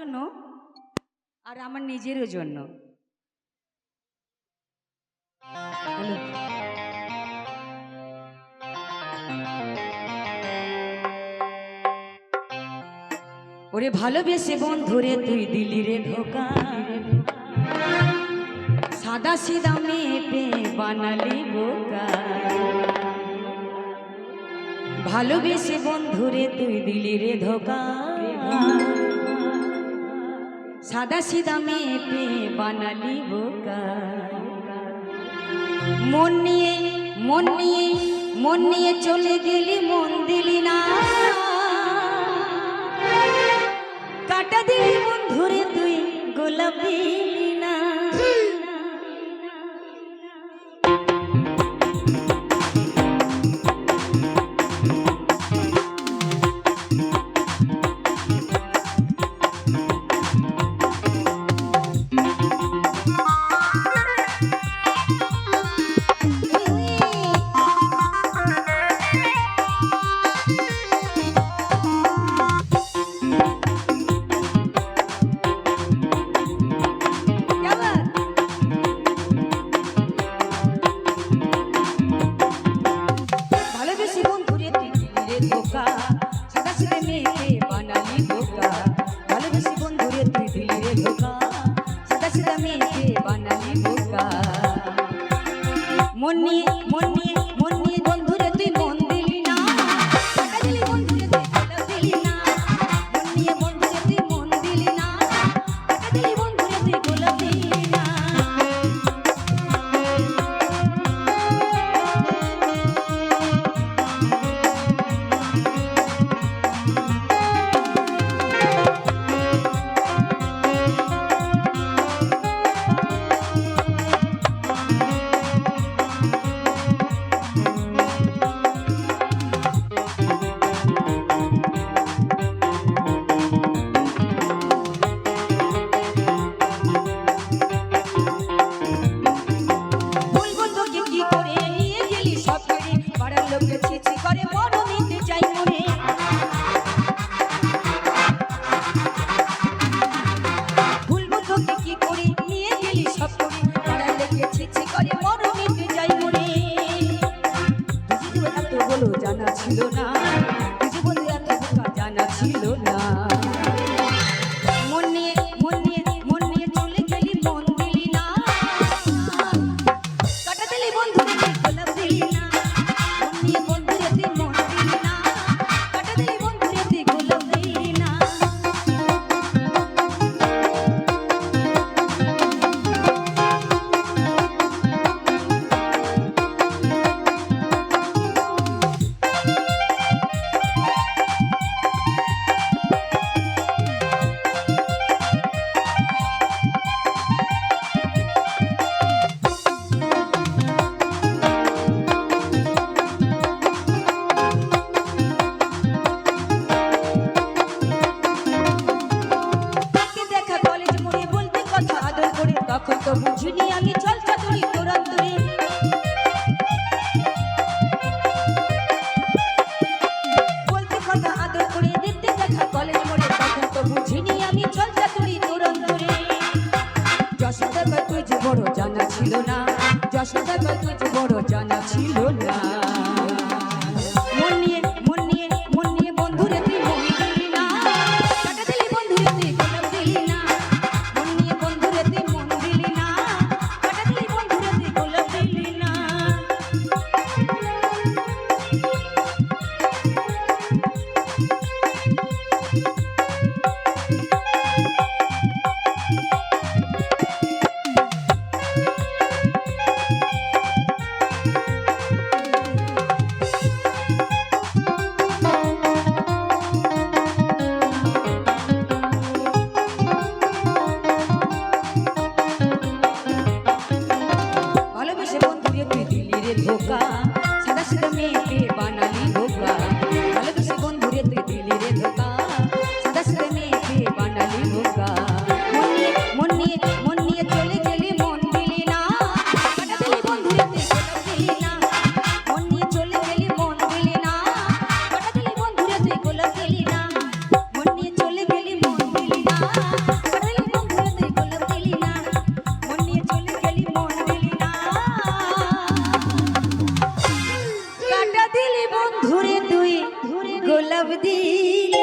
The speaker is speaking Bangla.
জন্য আর আমার নিজেরও জন্য। ওরে ভালোবেসে বন্ধুরে তুই দিলি রে ধোকা, সাদা সিধা মেয়ে পেয়ে বানালি বোকা। ভালোবেসে বন্ধুরে তুই দিলি রে ধোকা, সাদা সিধা মেয়ে পেয়ে বানালি বোকা। মন নিয়ে মন নিয়ে মন নিয়ে চলে গেলি, মন দিলি না। কাটা দিলি বন্ধুরে তুই গোলাপ দিলি না। মন নিয়ে মন নিয়ে মন নিয়ে বন্ধুরে তুই মন দিলি না। টাকা দিলি বন্ধুরে তুই গোলাপ দিলি না। মন নিয়ে বন্ধুরে তুই মন দিলি না। টাকা দিলি বন্ধুরে তুই গোলাপ দিলি না। জানা ছিল না জীবনে এত বোকা, জানা ছিল না। মন নিয়ে মন নিয়ে মন নিয়ে চলে গেলি, মন দিলি না। কাটা দিলি বন্ধুরে তুই গোলাপ দিলি না। মন নিয়ে বন্ধুরে তুই মন দিলি না। কাটা দিলি বন্ধুরে তুই গোলাপ দিলি না। তখন তো বুঝিনি আমি চল চাতুরি তোরান্তরে। বলতে কথা আদর করে দেখতে দেখা কলেজ মোড়ে, তখন তো বুঝিনি আমি চল চাতুরি তোরান্তরে। যশোদা কয় তুই যে বড় জানা ছিল না। যশোদা কয় তুই যে বড় জানা ছিল না। মন নিয়ে মন নিয়ে মন নিয়ে বন্ধুরে তুই মন দিলি না। টাকা দিলি বন্ধুরে তুই গোলাপ দিলি না। মন নিয়ে বন্ধুরে তুই মন দিলি না। টাকা দিলি বন্ধুরে তুই গোলাপ দিলি না। পাঠালি বন্ধুরে তুই গোলাপ দিলি না, মন নিয়ে চলে গেলি মন দিলি না। কাটা দিলি বন্ধুরে তুই গোলাপ দিলি